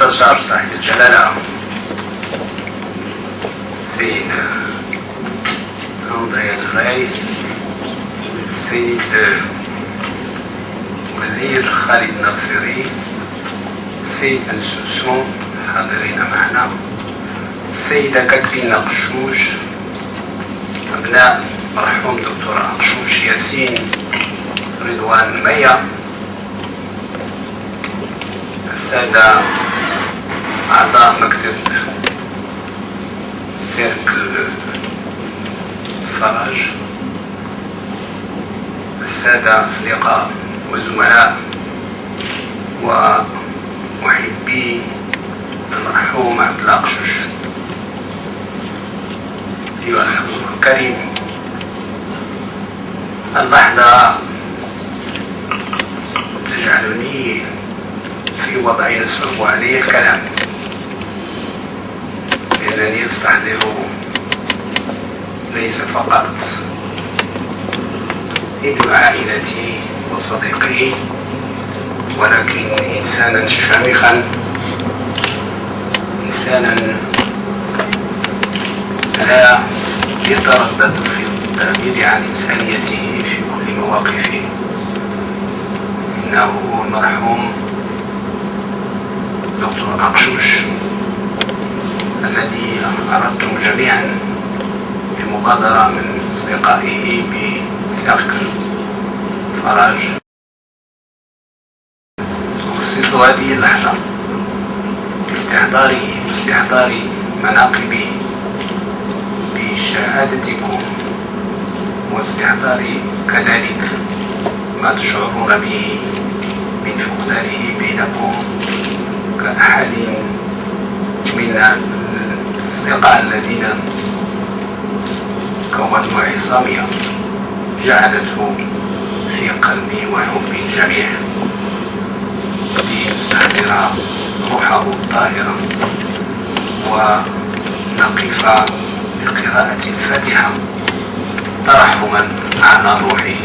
مستشار صاحب الجلالة سيد أندريا زراي، السيد وزير خالد ناصري، السيد السوسون حاضرين معنا، السيدة كاترين قشوش، أبناء مرحوم دكتور قشوش ياسين رضوان ميا، السادة أعضاء مكتب سيركل فرج، السادة أصدقاء وزملاء ومحبي المرحوم عبد الله قشوش، أيها الحضور الكريم، اللحظة تجعلني في وضع يصعب علي الكلام، لأنني أستحضر ليس فقط ابن عائلتي وصديقي، ولكن إنسانا شامخا، إنسانا لا يتردد في التعبير عن إنسانيته في كل مواقفه. إنه المرحوم دكتور قشوش الذي أردتم جميعا بمبادرة من أصدقائه بسيركل فرج تخصص هذه اللحظة باستحضار مناقبه بشهادتكم، واستحضار كذلك ما تشعرون به من فقدانه بينكم كأحد من الأصدقاء الذين كونوا عصامية جعلته في قلبي وحب الجميع، لنستحضر روحه الطاهرة ونقف بقراءة الفاتحة ترحما على روحه.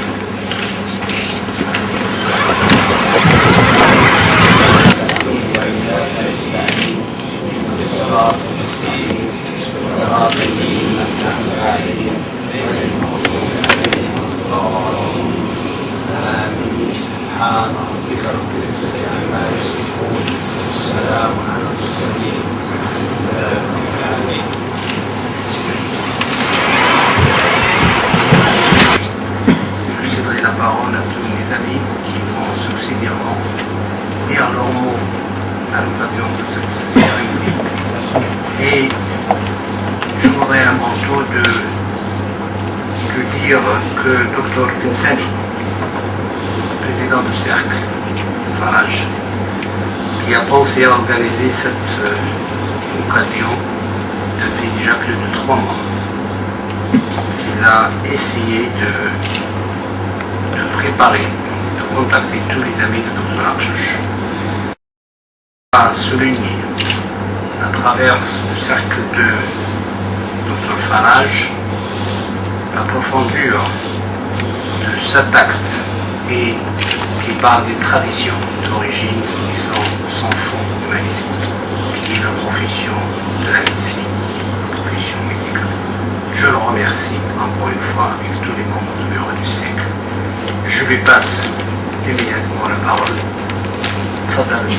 سبحان ربك رب العزة عما يصفون، والسلام على المرسلين، والحمد لله رب العالمين. Je céderai la parole à tous mes amis qui vont successivement dire leurs mots à l'occasion de cette cérémonie. Et je voudrais à mon tour dire que Dr Pinsani, président du cercle Faraj, qui a pensé à organiser cette occasion depuis déjà plus de 3 mois. Il a essayé de préparer, de contacter tous les amis de Dr Qshouch, à souligner à travers ce cercle de Dr Faraj la profondeur de cet acte et qui parle des traditions d'origine qui sont sans fond humaniste, qui est la profession de la médecine, la profession médicale. Je le remercie encore une fois avec tous les membres du bureau du cercle. Je lui passe immédiatement la parole. Tfadali.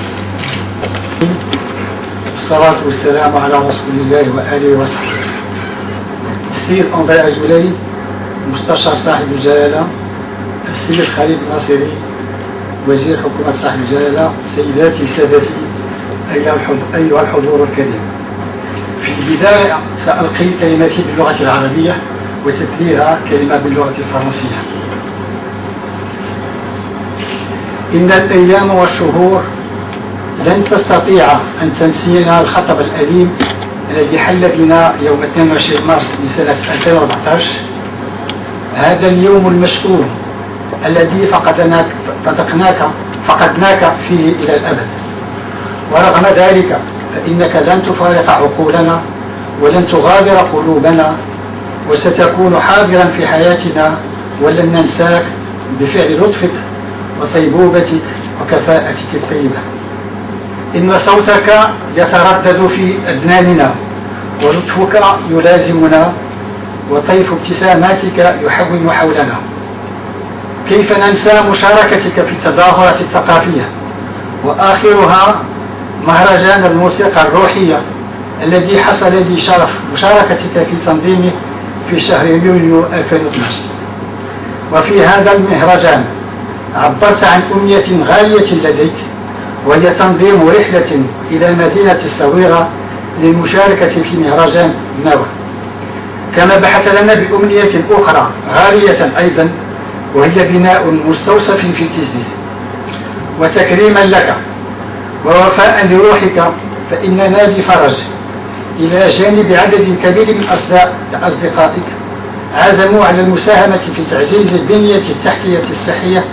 الصلاة والسلام على رسول الله وآله وصحبه. السيد أندريا زراي مستشار صاحب الجلالة، السيد خالد ناصري وزير حكومة صاحب الجلالة، سيداتي سادتي أيها الحضور الكريم، في البداية سألقي كلماتي باللغة العربية وتتليها كلمة باللغة الفرنسية. إن الأيام والشهور لن تستطيع أن تنسينا الخطب الأليم الذي حل بنا يوم 22 مارس من سنة 2014، هذا اليوم المشؤوم الذي فقدناك فيه إلى الأبد. ورغم ذلك فإنك لن تفارق عقولنا ولن تغادر قلوبنا، وستكون حاضرا في حياتنا، ولن ننساك بفعل لطفك وصيبوبتك وكفاءتك الطيبة. إن صوتك يتردد في أذناننا ولطفك يلازمنا وطيف ابتساماتك يحوم حولنا. كيف ننسى مشاركتك في التظاهرات الثقافية وآخرها مهرجان الموسيقى الروحية الذي حصل لي شرف مشاركتك في تنظيمه في شهر يوليو 2012. وفي هذا المهرجان عبرت عن أمنية غالية لديك، وهي تنظيم رحلة إلى مدينة الصويرة للمشاركة في مهرجان نوى. كما بحث لنا بأمنية أخرى غالية أيضا، وهي بناء مستوصف في تيزنيت. وتكريما لك ووفاء لروحك فإن نادي فرج إلى جانب عدد كبير من أصدقائك عزموا على المساهمة في تعزيز البنية التحتية الصحية،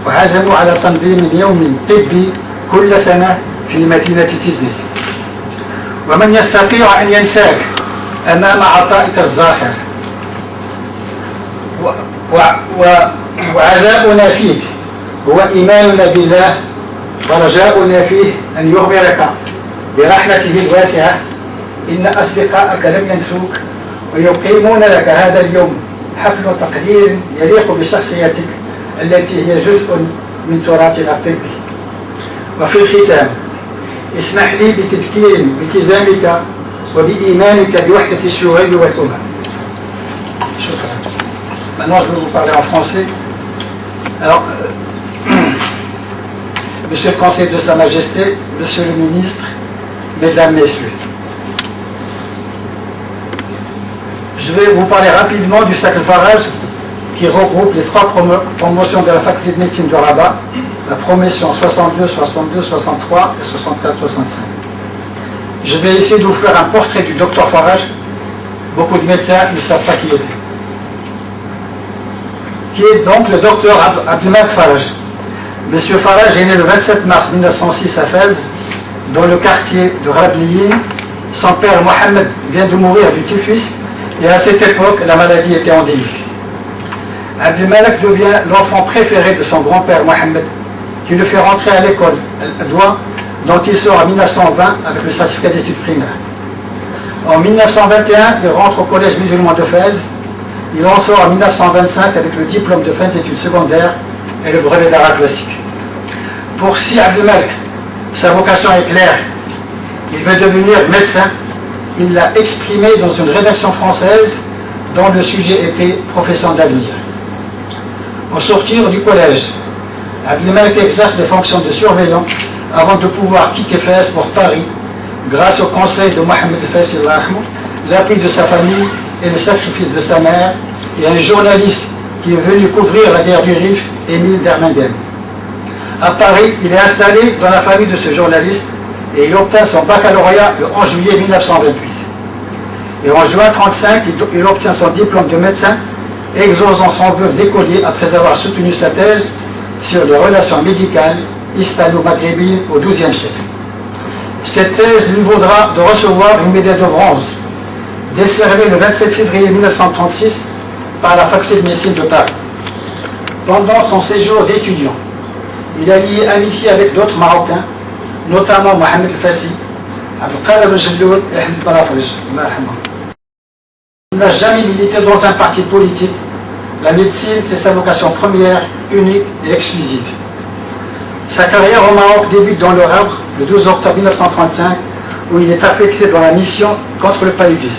وعزموا على تنظيم يوم طبي كل سنة في مدينة تيزنيت. ومن يستطيع أن ينساك أمام عطائك الزاخر وعزاؤنا فيك هو إيماننا بالله ورجاؤنا فيه أن يخبرك برحمته الواسعة إن أصدقائك لم ينسوك ويقيمون لك هذا اليوم حفل تقدير يليق بشخصيتك التي هي جزء من تراثنا الطبي. وفي الختام اسمح لي بتذكير بالتزامك وبإيمانك بوحدة الشعوب والأمم. شكرا. Maintenant, je vais vous parler en français. Alors, Monsieur le Conseil de Sa Majesté, Monsieur le Ministre, Mesdames, Messieurs, je vais vous parler rapidement du cercle Faraj qui regroupe les trois promotions de la faculté de médecine de Rabat, la promotion 62, 62, 63 et 64, 65. Je vais essayer de vous faire un portrait du docteur Faraj. Beaucoup de médecins ne savent pas qui il est. Qui est donc le docteur Abdelmalek Faraj. Monsieur Faraj est né le 27 mars 1906 à Fès, dans le quartier de Rabliyin. Son père Mohamed vient de mourir du typhus et à cette époque, la maladie était endémique. Abdelmalek devient l'enfant préféré de son grand-père Mohamed, qui le fait rentrer à l'école Al-Adwa, dont il sort en 1920 avec le certificat d'études primaires. En 1921, il rentre au collège musulman de Fès. Il en sort en 1925 avec le diplôme de fin d'études secondaires et le brevet d'art classique. Pour Si Abdelmalek, sa vocation est claire. Il veut devenir médecin. Il l'a exprimé dans une rédaction française dont le sujet était profession d'avenir. Au sortir du collège, Abdelmalek exerce les fonctions de surveillant avant de pouvoir quitter Fès pour Paris grâce au conseil de Mohamed Fessi, l'appui de sa famille et le sacrifice de sa mère, et un journaliste qui est venu couvrir la guerre du Rif, Émile Dermingen. À Paris, il est installé dans la famille de ce journaliste et il obtint son baccalauréat le 11 juillet 1928. Et en juin 1935, il obtient son diplôme de médecin, exaucant son vœu d'écolier après avoir soutenu sa thèse sur les relations médicales hispano-maghrébines au XIIe siècle. Cette thèse lui vaudra de recevoir une médaille de bronze, décernée le 27 février 1936 par la faculté de médecine de Paris. Pendant son séjour d'étudiant, il a lié amitié avec d'autres Marocains, notamment Mohamed El-Fassi, Abdelkader El-Jelloul et Ahmed Balafrij. Il n'a jamais milité dans un parti politique. La médecine, c'est sa vocation première, unique et exclusive. Sa carrière au Maroc débute dans le Havre le 12 octobre 1935, où il est affecté dans la mission contre le paludisme.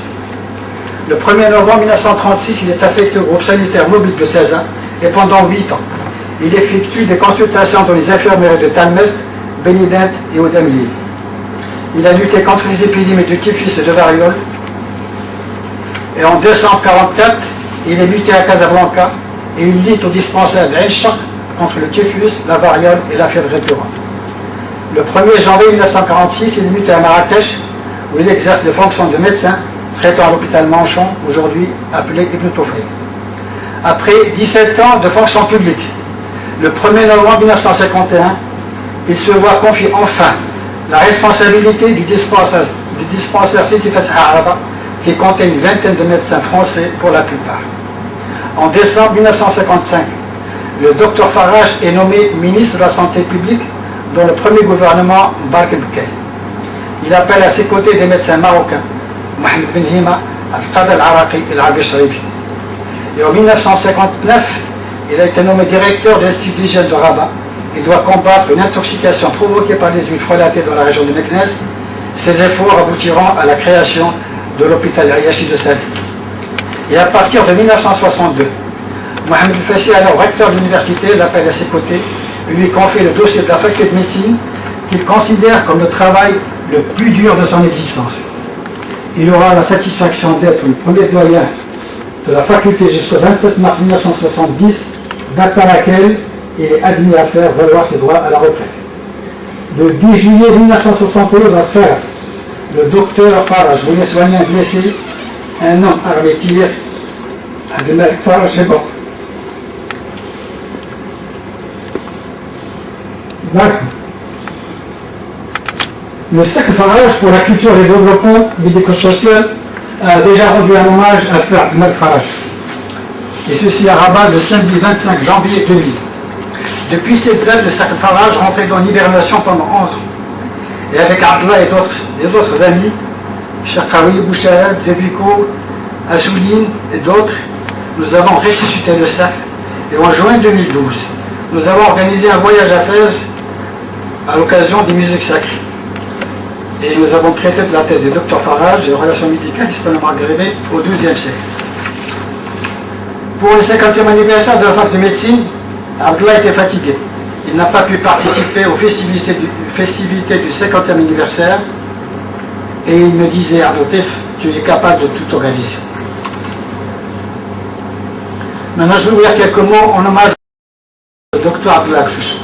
Le 1er novembre 1936, il est affecté au groupe sanitaire mobile de Taza, et pendant 8 ans, il effectue des consultations dans les infirmeries de Talmest, Bénident et Oudamli. Il a lutté contre les épidémies de typhus et de variole. Et en décembre 1944, il est muté à Casablanca et il lutte au dispensaire d'Ain Shaq contre le typhus, la variole et la fièvre récurrente. Le 1er janvier 1946, il est muté à Marrakech, où il exerce les fonctions de médecin traitant à l'hôpital Manchon, aujourd'hui appelé Ibn Toufri. Après 17 ans de fonction publique, le 1er novembre 1951, il se voit confier enfin la responsabilité du dispensaire Sidi Fatah Araba, qui comptait une vingtaine de médecins français pour la plupart. En décembre 1955, le docteur Faraj est nommé ministre de la Santé publique dans le premier gouvernement Mbarek Bkay. Il appelle à ses côtés des médecins marocains, Mohamed Ben Hima, Al-Qadr Al-Araqi et Al-Abi Sharibi. Et en 1959, il a été nommé directeur de l'Institut d'hygiène de Rabat. Il doit combattre une intoxication provoquée par les huiles frelatées dans la région de Meknès. Ses efforts aboutiront à la création de l'hôpital Ayashi de Salé. Et à partir de 1962, Mohamed El-Fassi, alors recteur de l'université, l'appelle à ses côtés et lui confie le dossier de la faculté de médecine qu'il considère comme le travail le plus dur de son existence. Il aura la satisfaction d'être le premier doyen de la faculté jusqu'au 27 mars 1970, date à laquelle il est admis à faire valoir ses droits à la retraite. Le 10 juillet 1971 à Fès, le docteur Faraj voulait soigner un blessé, un homme armé tire, Abdelmalek Faraj est bon. Le cercle Faraj pour la culture et le développement médico-social a déjà rendu un hommage à Frère Abdelmalek Faraj. Et ceci à Rabat le samedi 25 janvier 2000. Depuis cette date, le cercle Faraj rentrait dans l'hibernation pendant 11 ans. Et avec Abdallah et d'autres amis, Cherkaoui, Bouchahab, Devico, Assouline et d'autres, nous avons ressuscité le cercle. Et en juin 2012, nous avons organisé un voyage à Fès à l'occasion des musiques sacrées. Et nous avons traité de la thèse du Dr Faraj et de relations médicales hispano-maghrébines au XIIe siècle. Pour le 50e anniversaire de la fac de médecine, Abdallah était fatigué. Il n'a pas pu participer aux festivités du 50e anniversaire et il me disait, Abdelatif, tu es capable de tout organiser. Maintenant, je vais vous dire quelques mots en hommage au docteur Abdallah Chouchou.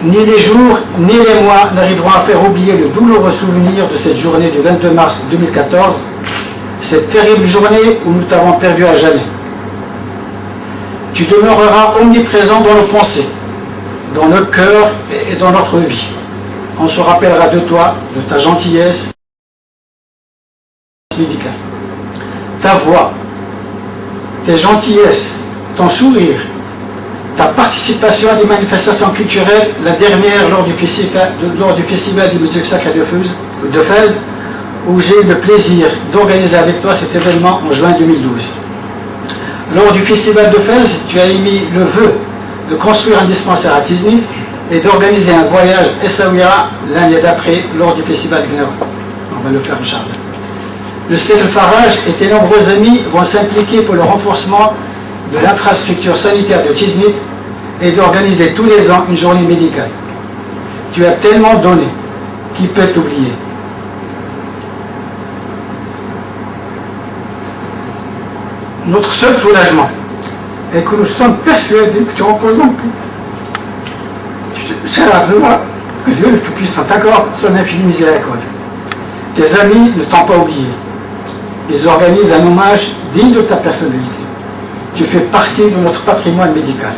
Ni les jours, ni les mois n'arriveront à faire oublier le douloureux souvenir de cette journée du 22 mars 2014, cette terrible journée où nous t'avons perdu à jamais. Tu demeureras omniprésent dans nos pensées, dans nos cœurs et dans notre vie. On se rappellera de toi, de ta gentillesse médicale. Ta voix, tes gentillesses, ton sourire, ta participation à des manifestations culturelles, la dernière lors du festival des musiques sacrées de Fès, où j'ai eu le plaisir d'organiser avec toi cet événement en juin 2012. Lors du festival de Fès, tu as émis le vœu de construire un dispensaire à Tiznit et d'organiser un voyage Essaouira l'année d'après lors du festival de Gnawa. On va le faire, Inch'Allah. Le cercle Faraj et tes nombreux amis vont s'impliquer pour le renforcement de l'infrastructure sanitaire de Tiznit et d'organiser tous les ans une journée médicale. Tu as tellement donné, qui peut t'oublier? Notre seul soulagement est que nous sommes persuadés que tu reposes en paix. Cher Abdallah, que Dieu le Tout-Puissant t'accorde son infinie miséricorde. Tes amis ne t'ont pas oublié. Ils organisent un hommage digne de ta personnalité. Tu fais partie de notre patrimoine médical.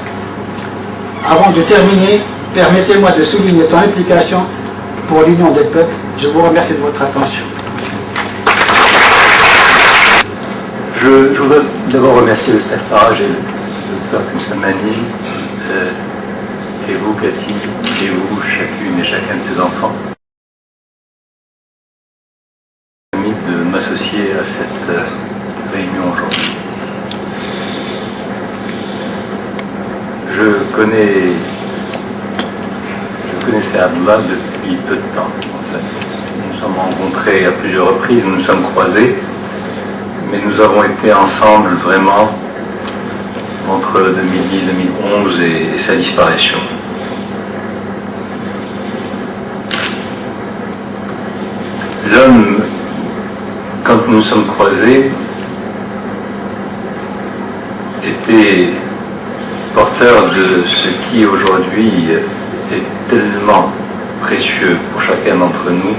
Avant de terminer, permettez-moi de souligner ton implication pour l'union des peuples. Je vous remercie de votre attention. Je voudrais d'abord remercier le Cercle Faraj et le docteur Temsamani, et vous, Cathy, et vous, chacune et chacun de ses enfants, de m'associer à cette réunion aujourd'hui. Je connaissais Abdallah depuis peu de temps, en fait. Nous nous sommes rencontrés à plusieurs reprises, nous nous sommes croisés, mais nous avons été ensemble vraiment entre 2010-2011 et sa disparition. L'homme, quand nous nous sommes croisés, était porteur de ce qui aujourd'hui est tellement précieux pour chacun d'entre nous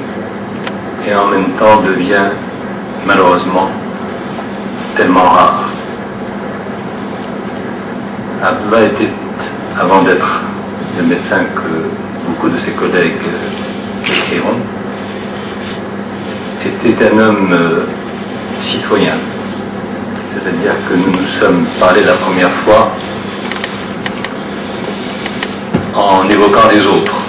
et en même temps devient malheureusement tellement rare. Abdallah était, avant d'être le médecin que beaucoup de ses collègues écriront, était un homme citoyen. C'est-à-dire que nous nous sommes parlé la première fois en évoquant les autres.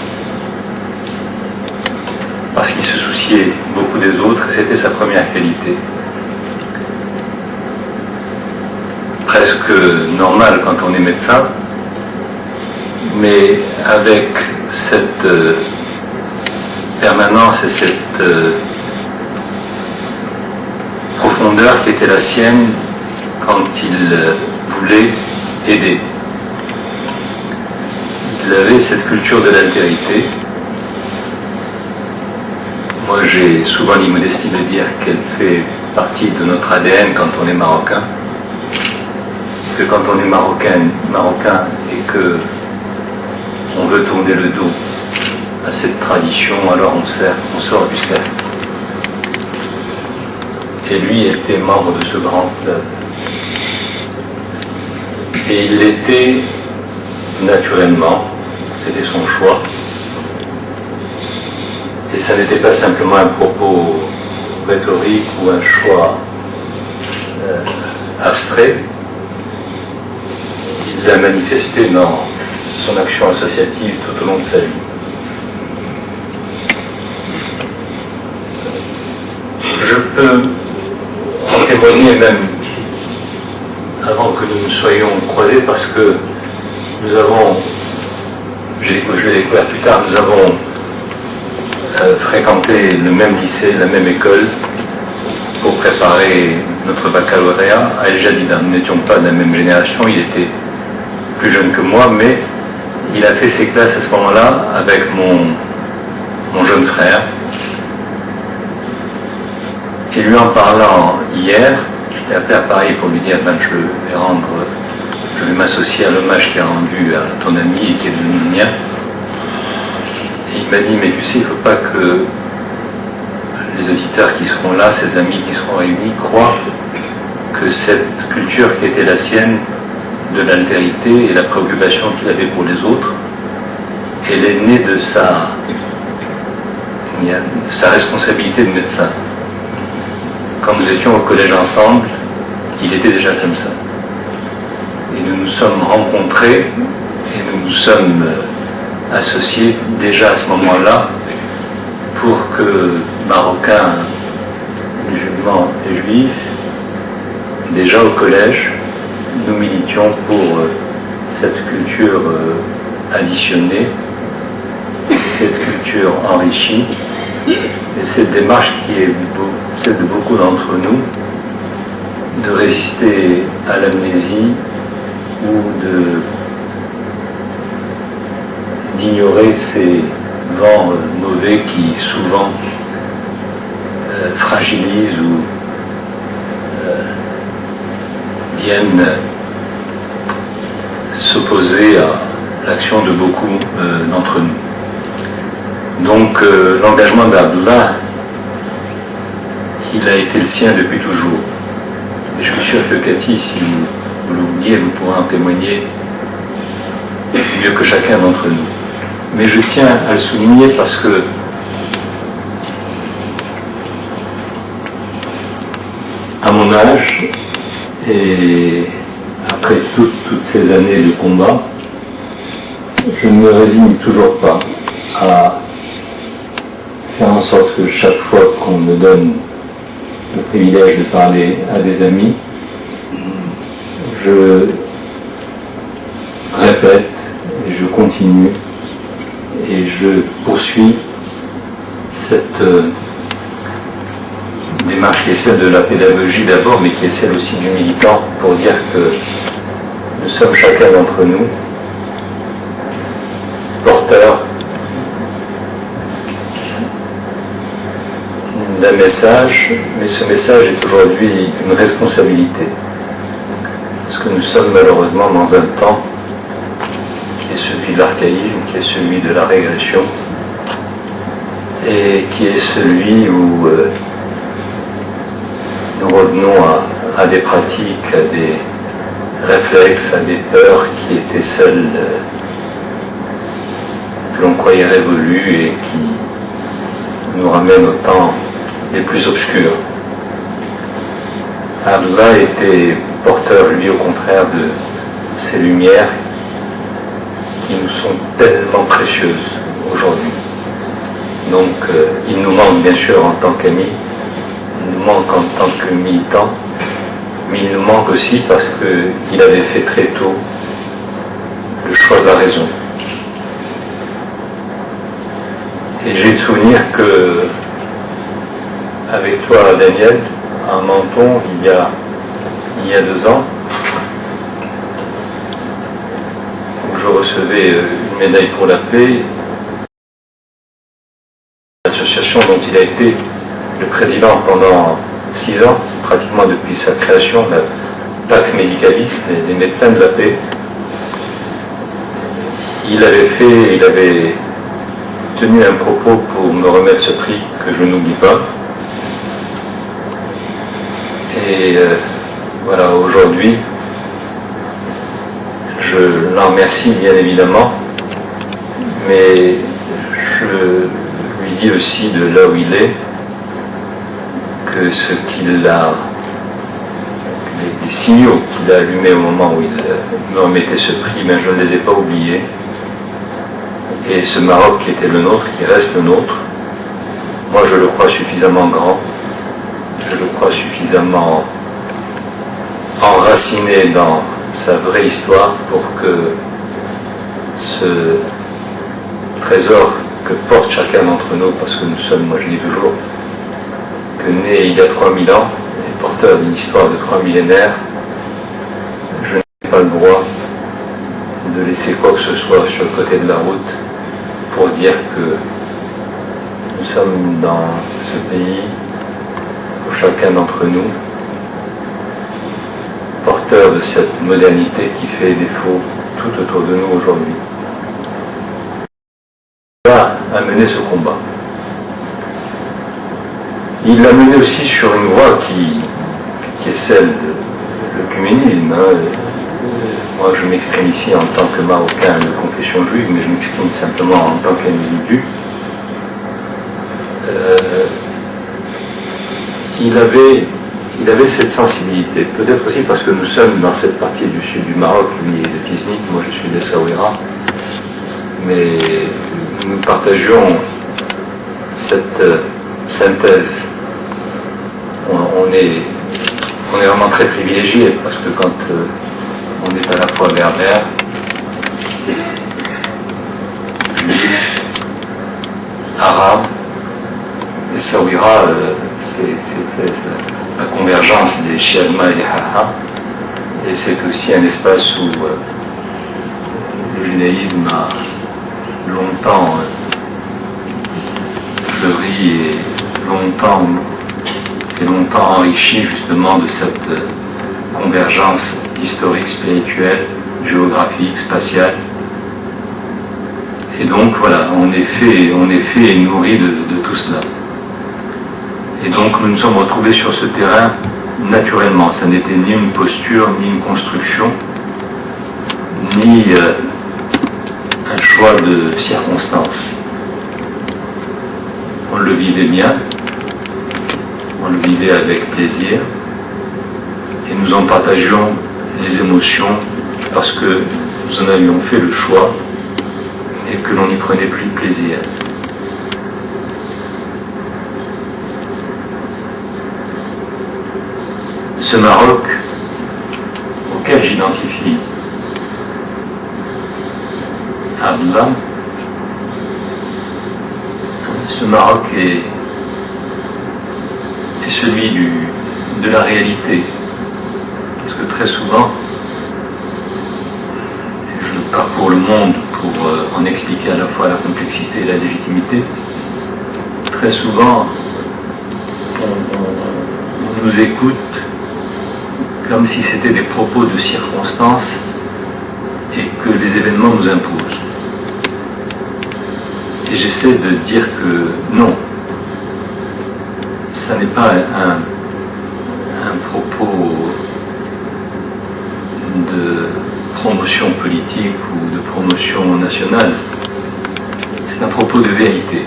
Parce qu'il se souciait beaucoup des autres, et c'était sa première qualité. Presque normal quand on est médecin, mais avec cette permanence et cette profondeur qui était la sienne quand il voulait aider. Il avait cette culture de l'altérité. Moi, j'ai souvent l'immodestie de dire qu'elle fait partie de notre ADN quand on est marocain. Que quand on est marocain et que on veut tourner le dos à cette tradition, alors on sort du cercle. Et lui était membre de ce grand club. Et il l'était naturellement, c'était son choix. Et ça n'était pas simplement un propos rhétorique ou un choix abstrait. Il l'a manifesté dans son action associative tout au long de sa vie. Je peux en témoigner même avant que nous nous soyons croisés parce que nous avons, je l'ai découvert plus tard, nous avons fréquenté le même lycée, la même école pour préparer notre baccalauréat à El Jadida. Nous n'étions pas de la même génération, il était plus jeune que moi, mais il a fait ses classes à ce moment-là avec mon jeune frère. Et lui en parlant hier, je l'ai appelé à Paris pour lui dire je vais m'associer à l'hommage qu'il a rendu à ton ami et qui est devenu le mien. Et il m'a dit, mais tu sais, il ne faut pas que les auditeurs qui seront là, ses amis qui seront réunis, croient que cette culture qui était la sienne, de l'altérité et la préoccupation qu'il avait pour les autres, elle est née de sa responsabilité de médecin. Quand nous étions au collège ensemble, il était déjà comme ça. Et nous nous sommes rencontrés et nous nous sommes associés déjà à ce moment-là pour que Marocains, musulmans et juifs, déjà au collège, nous militions pour cette culture additionnée, cette culture enrichie, et cette démarche qui est celle de beaucoup d'entre nous, de résister à l'amnésie ou d'ignorer ces vents mauvais qui souvent fragilisent ou viennent s'opposer à l'action de beaucoup d'entre nous. Donc l'engagement d'Abdullah, il a été le sien depuis toujours. Et je suis sûr que Cathy, si vous l'oubliez, vous pourrez en témoigner mieux que chacun d'entre nous. Mais je tiens à le souligner parce que à mon âge, et après toutes ces années de combat, je ne me résigne toujours pas à faire en sorte que chaque fois qu'on me donne le privilège de parler à des amis, je répète et je continue et je poursuis cette démarche qui est celle de la pédagogie d'abord, mais qui est celle aussi du militant, pour dire que nous sommes chacun d'entre nous porteurs d'un message, mais ce message est aujourd'hui une responsabilité. Parce que nous sommes malheureusement dans un temps qui est celui de l'archaïsme, qui est celui de la régression, et qui est celui où nous revenons à des pratiques, à des réflexes, à des peurs qui étaient celles que l'on croyait révolues et qui nous ramènent au temps les plus obscurs. Abdullah était porteur, lui, au contraire, de ces lumières qui nous sont tellement précieuses aujourd'hui. Donc il nous manque bien sûr en tant qu'amis, il nous manque en tant que militants, mais il nous manque aussi parce qu'il avait fait très tôt le choix de la raison. Et j'ai le souvenir que, avec toi, Daniel, à Menton, il y a 2 ans, où je recevais une médaille pour la paix, l'association dont il a été le président pendant 6 ans, pratiquement depuis sa création, la Pax Medicalis, les médecins de la paix. Il avait tenu un propos pour me remettre ce prix que je n'oublie pas. Et voilà, aujourd'hui, je l'en remercie bien évidemment, mais je lui dis aussi de là où il est que ce qu'il a, les signaux qu'il a allumés au moment où il me remettait ce prix, ben je ne les ai pas oubliés. Et ce Maroc qui était le nôtre, qui reste le nôtre, moi je le crois suffisamment grand, je le crois suffisamment enraciné dans sa vraie histoire pour que ce trésor que porte chacun d'entre nous, parce que nous sommes, moi je dis toujours, que né il y a 3000 ans, et porteur d'une histoire de 3 millénaires, je n'ai pas le droit de laisser quoi que ce soit sur le côté de la route pour dire que nous sommes dans ce pays, pour chacun d'entre nous, porteur de cette modernité qui fait défaut tout autour de nous aujourd'hui. Il a mené ce combat. Il l'a mené aussi sur une voie qui est celle de l'œcuménisme. Moi, je m'exprime ici en tant que Marocain de confession juive, mais je m'exprime simplement en tant qu'individu. Il avait cette sensibilité, peut-être aussi parce que nous sommes dans cette partie du sud du Maroc, lui est de Tiznit, moi je suis de Essaouira, mais nous partagions cette synthèse. On est vraiment très privilégiés parce que quand on est à la fois berbère, juif, arabe, et Essaouira, c'est la convergence des Chialma et des Haha, et c'est aussi un espace où le judaïsme a longtemps fleuri et s'est longtemps enrichi justement de cette convergence historique, spirituelle, géographique, spatiale. Et donc voilà, on est fait et nourri de tout cela. Et donc nous nous sommes retrouvés sur ce terrain naturellement. Ça n'était ni une posture, ni une construction, ni un choix de circonstances. On le vivait bien, on le vivait avec plaisir, et nous en partagions les émotions parce que nous en avions fait le choix et que l'on y prenait plus de plaisir. Ce Maroc auquel j'identifie Abdallah, ce Maroc est celui de la réalité. Parce que très souvent, je parcours le monde pour en expliquer à la fois la complexité et la légitimité, très souvent on nous écoute comme si c'était des propos de circonstances et que les événements nous imposent. Et j'essaie de dire que non, ça n'est pas un propos de promotion politique ou de promotion nationale, c'est un propos de vérité.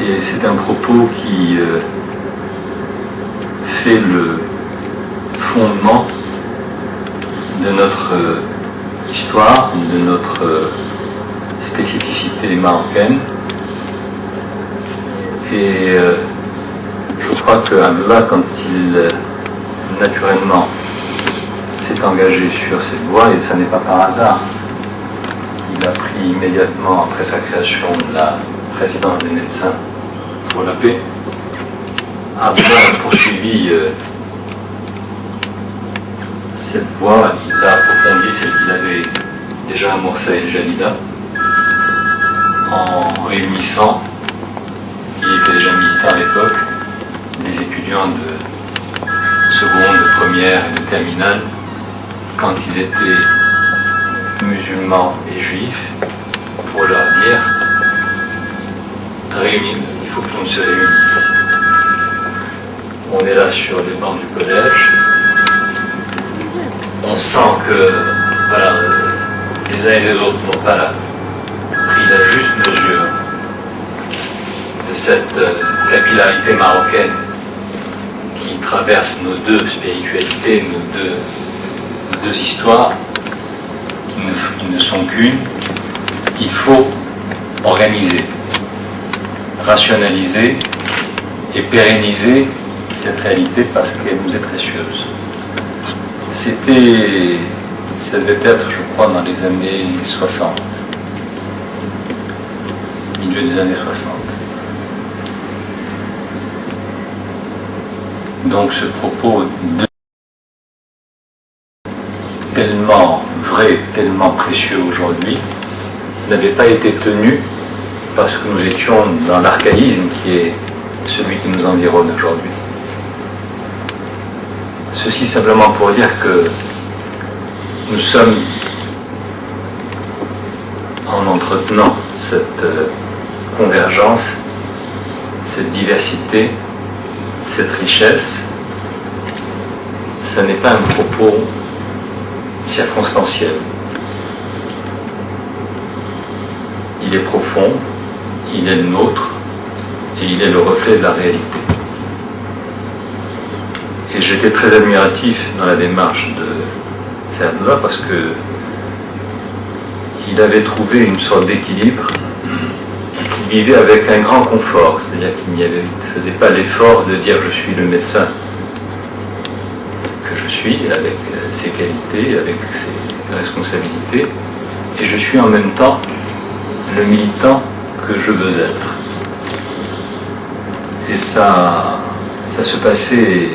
Et c'est un propos qui fait le fondement de notre histoire. histoire, de notre spécificité marocaine. Et je crois que Abdallah, quand il naturellement s'est engagé sur cette voie, et ça n'est pas par hasard, il a pris immédiatement après sa création de la présidence des médecins pour la paix. Abdallah a poursuivi cette voie, il a approfondi celle qu'il avait déjà amorcée à Jalida, en réunissant, il était déjà militant à l'époque, les étudiants de seconde, de première et de terminale, quand ils étaient musulmans et juifs, pour leur dire il faut que l'on se réunisse. On est là sur les bancs du collège, on sent que voilà, les uns et les autres n'ont pas pris la juste mesure de cette capillarité marocaine qui traverse nos deux spiritualités, nos deux histoires, qui ne sont qu'une. Il faut organiser, rationaliser et pérenniser cette réalité parce qu'elle nous est précieuse. Ça devait être, je crois, dans les années 60, milieu des années 60. Donc ce propos tellement vrai, tellement précieux aujourd'hui, n'avait pas été tenu parce que nous étions dans l'archaïsme qui est celui qui nous environne aujourd'hui. Ceci simplement pour dire que nous sommes, en entretenant cette convergence, cette diversité, cette richesse, ce n'est pas un propos circonstanciel. Il est profond, il est le nôtre et il est le reflet de la réalité. Et j'étais très admiratif dans la démarche de Abdallah parce que il avait trouvé une sorte d'équilibre. Il vivait avec un grand confort, c'est-à-dire qu'il ne faisait pas l'effort de dire je suis le médecin que je suis, avec ses qualités, avec ses responsabilités, et je suis en même temps le militant que je veux être. Et ça se passait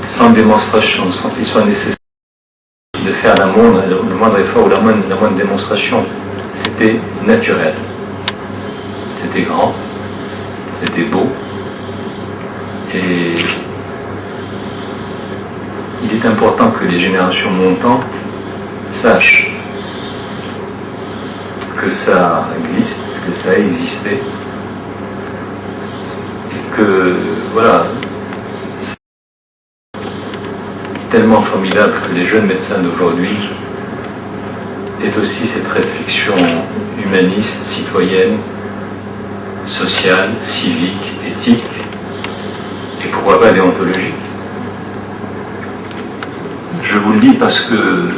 sans démonstration, sans qu'il soit nécessaire de faire le moindre effort ou la moindre démonstration. C'était naturel. C'était grand, c'était beau. Et il est important que les générations montantes sachent que ça existe, que ça a existé. Et que, voilà, tellement formidable que les jeunes médecins d'aujourd'hui aient aussi cette réflexion humaniste, citoyenne, sociale, civique, éthique, et pourquoi pas déontologique. Je vous le dis parce que,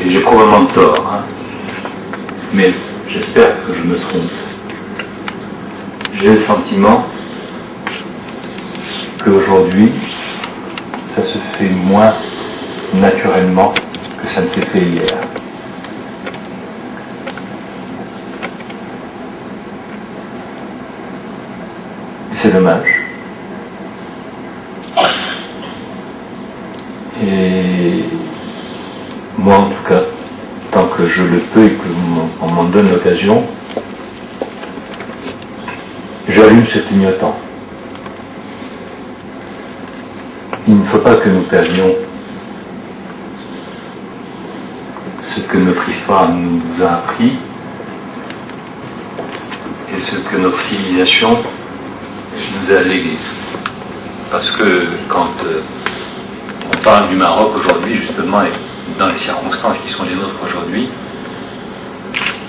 et j'ai probablement tort, hein, mais j'espère que je me trompe. J'ai le sentiment qu'aujourd'hui, ça se fait moins naturellement que ça ne s'est fait hier. C'est dommage. Et moi, en tout cas, tant que je le peux et qu'on m'en donne l'occasion, j'allume ce clignotant. Il ne faut pas que nous perdions ce que notre histoire nous a appris et ce que notre civilisation nous a légué. Parce que quand on parle du Maroc aujourd'hui, justement, et dans les circonstances qui sont les nôtres aujourd'hui,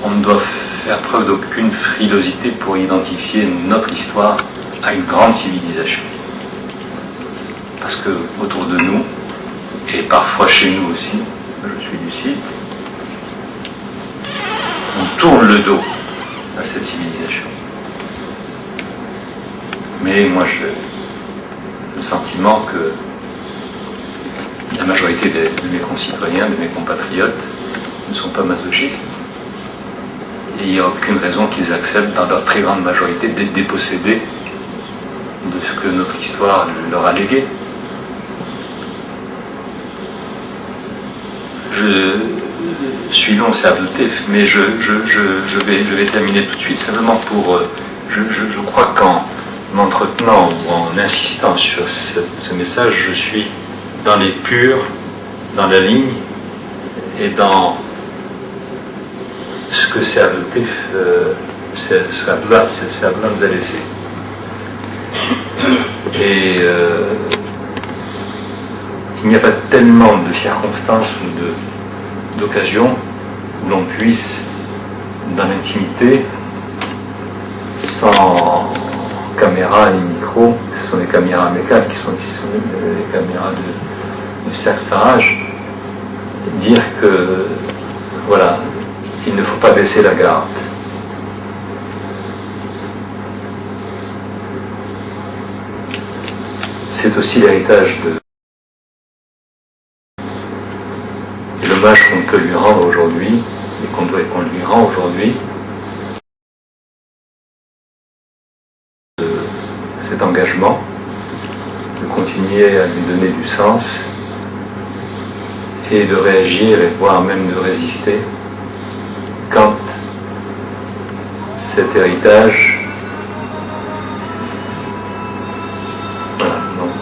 on ne doit faire preuve d'aucune frilosité pour identifier notre histoire à une grande civilisation. Parce que autour de nous, et parfois chez nous aussi, je suis lucide, on tourne le dos à cette civilisation. Mais moi, j'ai le sentiment que la majorité de mes concitoyens, de mes compatriotes, ne sont pas masochistes. Et il n'y a aucune raison qu'ils acceptent, dans leur très grande majorité, d'être dépossédés de ce que notre histoire leur a légué. Je suis long, c'est ablatif, mais je vais terminer tout de suite, simplement pour... je crois qu'en m'entretenant ou en insistant sur ce message, je suis dans les purs, dans la ligne et dans ce que c'est ablatif, c'est Abdallah nous a laissé. Et il n'y a pas tellement de circonstances ou d'occasions où l'on puisse, dans l'intimité, sans caméra ni micro, ce sont des caméras amicales qui sont des caméras de cercle Farage, dire que, voilà, il ne faut pas baisser la garde. C'est aussi l'héritage de l'hommage qu'on peut lui rendre aujourd'hui et qu'on lui rend aujourd'hui, de cet engagement, de continuer à lui donner du sens et de réagir et voire même de résister quand cet héritage, voilà, donc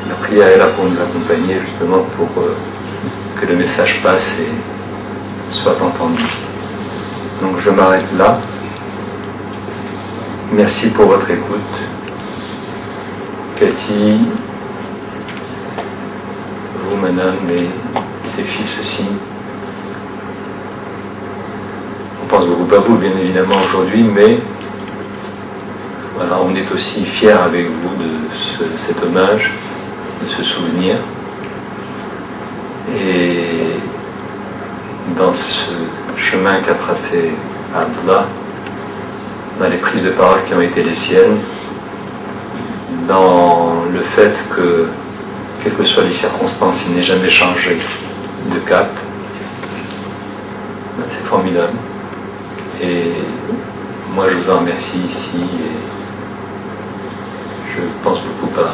la prière est là pour nous accompagner justement pour que le message passe et soit entendu. Donc je m'arrête là. Merci pour votre écoute. Cathy, vous madame et ses fils aussi. On pense beaucoup à vous bien évidemment aujourd'hui, mais voilà, on est aussi fiers avec vous de cet hommage, de ce souvenir. Et dans ce chemin qu'a tracé Abdallah, dans les prises de parole qui ont été les siennes, dans le fait que, quelles que soient les circonstances, il n'ait jamais changé de cap, c'est formidable. Et moi je vous en remercie ici et je pense beaucoup à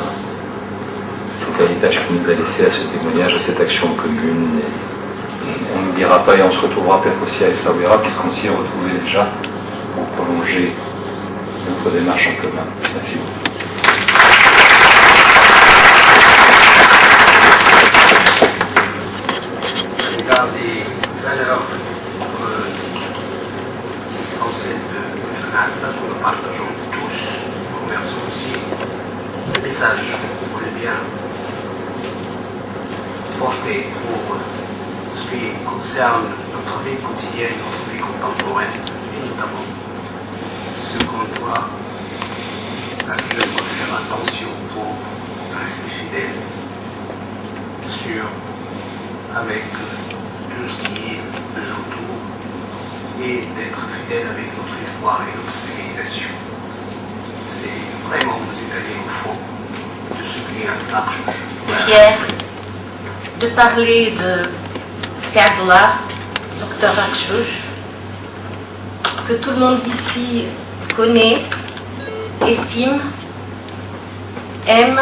cet héritage qu'il nous a laissé, à ce témoignage, à cette action commune. Et on n'oubliera pas et on se retrouvera peut-être aussi à Essaouira puisqu'on s'y est retrouvés déjà pour prolonger notre démarche en commun. Merci beaucoup. Des valeurs essentielles de Fanat, que nous partageons tous. Nous remercions aussi le message qu'on est bien porté pour ce qui concerne notre vie quotidienne, notre vie contemporaine, et notamment ce qu'on doit, à qui on doit faire attention pour rester fidèle avec tout ce qui nous entoure et d'être fidèle avec notre histoire et notre civilisation. C'est vraiment vous étaler au fond de ce qui est un marche. Fier de parler de Abdallah, Dr Akchouch, que tout le monde ici connaît, estime, aime,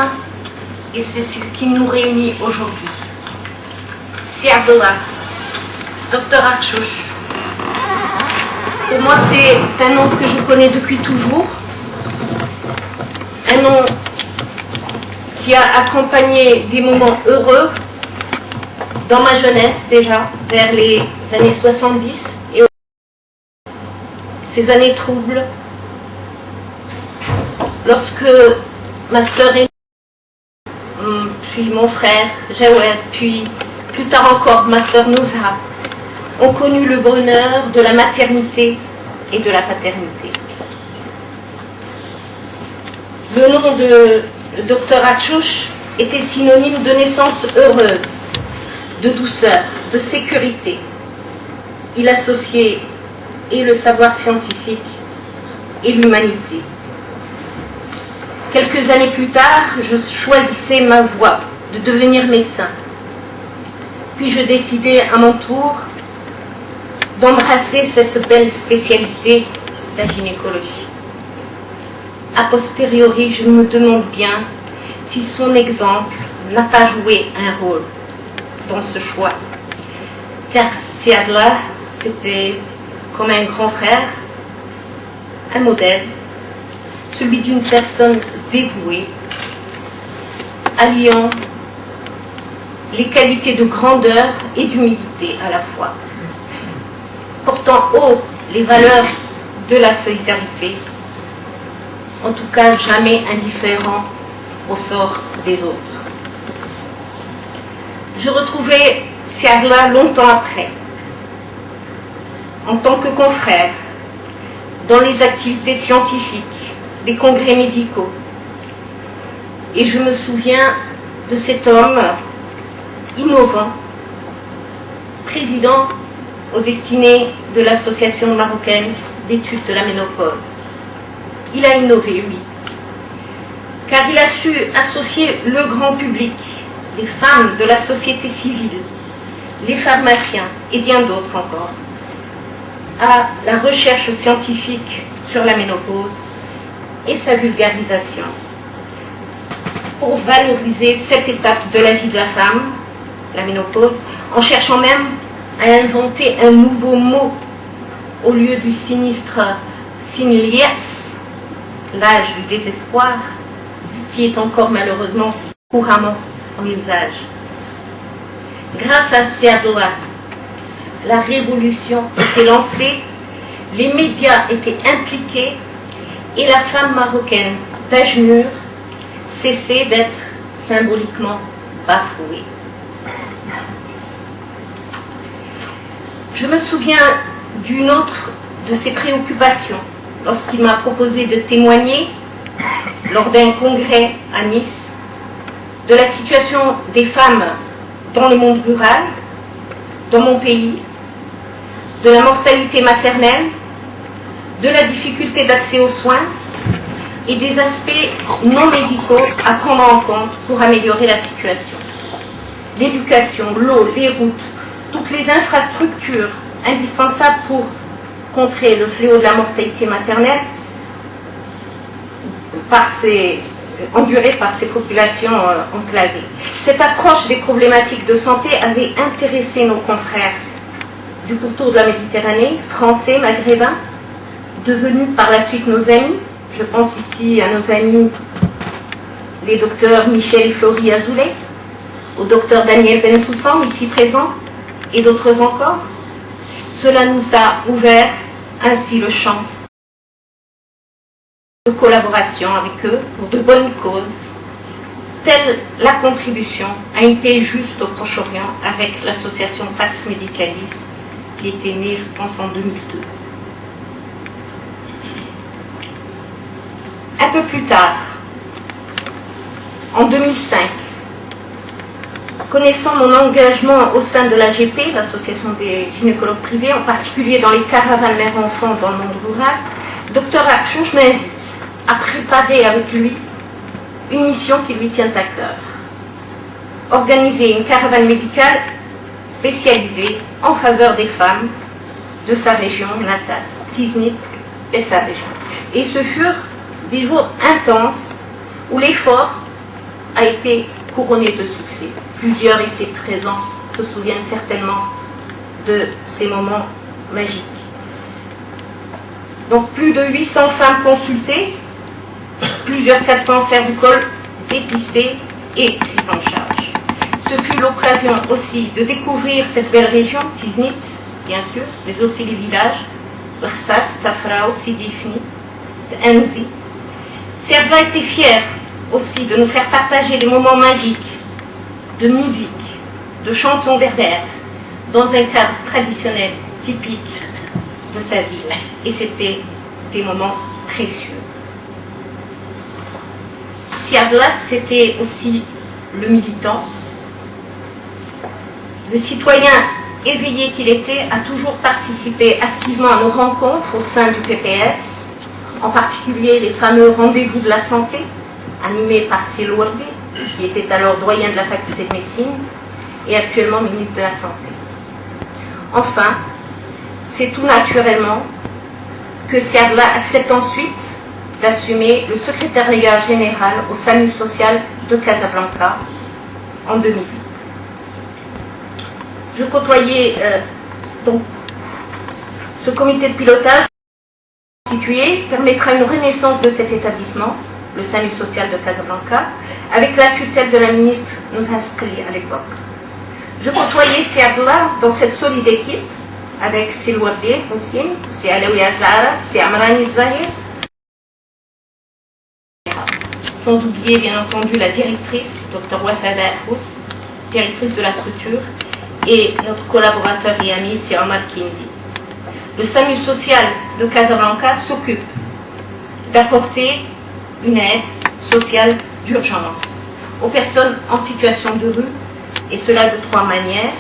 et c'est ce qui nous réunit aujourd'hui. Abdallah, Dr Akchouch. Pour moi, c'est un nom que je connais depuis toujours, un nom qui a accompagné des moments heureux dans ma jeunesse déjà, vers les années 70, et ces années troubles, lorsque ma sœur est puis mon frère Jawed, puis plus tard encore ma sœur Nouzha, ont connu le bonheur de la maternité et de la paternité. Le nom de Dr Akchouch était synonyme de naissance heureuse, de douceur, de sécurité. Il associait et le savoir scientifique et l'humanité. Quelques années plus tard, je choisissais ma voie de devenir médecin. Puis je décidai à mon tour d'embrasser cette belle spécialité, la gynécologie. A posteriori, je me demande bien si son exemple n'a pas joué un rôle dans ce choix. Car Siadla, c'était comme un grand frère, un modèle, celui d'une personne dévouée, alliant les qualités de grandeur et d'humilité à la fois, portant haut les valeurs de la solidarité, en tout cas jamais indifférent au sort des autres. Je retrouvai Siadla longtemps après, en tant que confrère, dans les activités scientifiques, les congrès médicaux. Et je me souviens de cet homme innovant, président aux destinées de l'Association marocaine d'études de la ménopause. Il a innové, oui, car il a su associer le grand public, les femmes de la société civile, les pharmaciens et bien d'autres encore, à la recherche scientifique sur la ménopause et sa vulgarisation, pour valoriser cette étape de la vie de la femme, la ménopause, en cherchant même à inventer un nouveau mot au lieu du sinistre Sinlies, l'âge du désespoir, qui est encore malheureusement couramment en usage. Grâce à Siadla, la révolution était lancée, les médias étaient impliqués et la femme marocaine d'âge mûr cessait d'être symboliquement bafouée. Je me souviens d'une autre de ses préoccupations lorsqu'il m'a proposé de témoigner lors d'un congrès à Nice de la situation des femmes dans le monde rural, dans mon pays, de la mortalité maternelle, de la difficulté d'accès aux soins et des aspects non médicaux à prendre en compte pour améliorer la situation. L'éducation, l'eau, les routes, toutes les infrastructures indispensables pour contrer le fléau de la mortalité maternelle endurée par ces populations enclavées. Cette approche des problématiques de santé avait intéressé nos confrères du pourtour de la Méditerranée, français, maghrébins, devenus par la suite nos amis. Je pense ici à nos amis, les docteurs Michel et Florie Azoulay, au docteur Daniel Bensoussan, ici présent, et d'autres encore. Cela nous a ouvert ainsi le champ de collaboration avec eux pour de bonnes causes, telle la contribution à une paix juste au Proche-Orient avec l'association Pax Medicalis, qui était née, je pense, en 2002. Un peu plus tard, en 2005, connaissant mon engagement au sein de l'AGP, l'association des gynécologues privés, en particulier dans les caravanes mère-enfant dans le monde rural, Dr Akchouch m'invite à préparer avec lui une mission qui lui tient à cœur. Organiser une caravane médicale spécialisée en faveur des femmes de sa région natale, Tiznit et sa région. Et ce furent des jours intenses où l'effort a été couronné de succès. Plusieurs ici présents se souviennent certainement de ces moments magiques. Donc plus de 800 femmes consultées, plusieurs cas de cancer du col dépistés et pris en charge. Ce fut l'occasion aussi de découvrir cette belle région, Tiznit, bien sûr, mais aussi les villages, Rsas, Tafrao, Tsidifni, Enzi. Siadla était fière aussi de nous faire partager des moments magiques, de musique, de chansons berbères, dans un cadre traditionnel typique de sa ville. Et c'était des moments précieux. Siadla, c'était aussi le militant, le citoyen éveillé qu'il était a toujours participé activement à nos rencontres au sein du PPS, en particulier les fameux rendez-vous de la santé, animés par Silwardi, qui était alors doyen de la faculté de médecine et actuellement ministre de la Santé. Enfin, c'est tout naturellement que Siadla accepte ensuite d'assumer le secrétariat général au SAMU social de Casablanca en 2008. Je côtoyais donc ce comité de pilotage constitué permettra une renaissance de cet établissement, le SAMU social de Casablanca, avec la tutelle de la ministre Nuzha Skli à l'époque. Je côtoyais Siadla dans cette solide équipe avec Silwardi Hossein, c'est Alaoui Azlara, c'est Amrani Zahir, sans oublier bien entendu la directrice, Dr Wafada Hous, directrice de la structure, et notre collaborateur et ami, c'est Omar Kindi. Le SAMU social de Casablanca s'occupe d'apporter une aide sociale d'urgence aux personnes en situation de rue, et cela de 3 manières.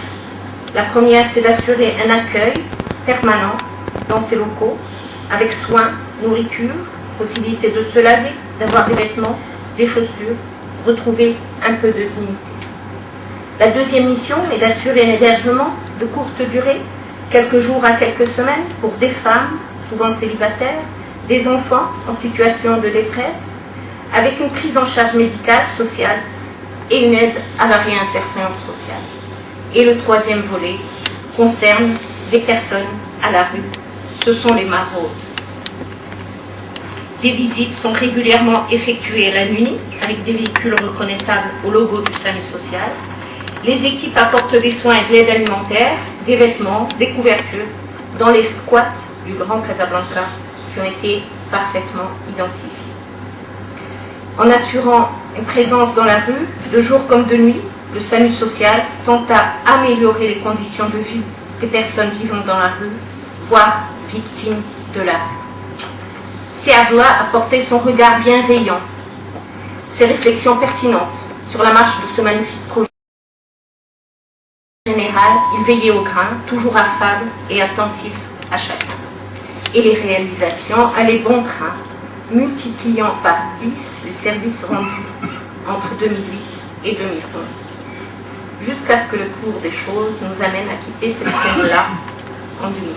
La première, c'est d'assurer un accueil permanent dans ces locaux, avec soins, nourriture, possibilité de se laver, d'avoir des vêtements, des chaussures, retrouver un peu de dignité. La deuxième mission est d'assurer un hébergement de courte durée, quelques jours à quelques semaines, pour des femmes, souvent célibataires, des enfants en situation de détresse, avec une prise en charge médicale, sociale et une aide à la réinsertion sociale. Et le troisième volet concerne des personnes à la rue. Ce sont les maraudes. Des visites sont régulièrement effectuées la nuit avec des véhicules reconnaissables au logo du SAMU social. Les équipes apportent des soins et de l'aide alimentaire, des vêtements, des couvertures dans les squats du Grand Casablanca qui ont été parfaitement identifiés. En assurant une présence dans la rue, de jour comme de nuit, le SAMU social tente à améliorer les conditions de vie des personnes vivant dans la rue, voire victimes de la rue. Siadla a porté son regard bienveillant, ses réflexions pertinentes sur la marche de ce magnifique projet. En général, il veillait au grain, toujours affable et attentif à chacun. Et les réalisations allaient bon train, multipliant par 10 les services rendus entre 2008 et 2011. Jusqu'à ce que le cours des choses nous amène à quitter cette scène-là en 2000.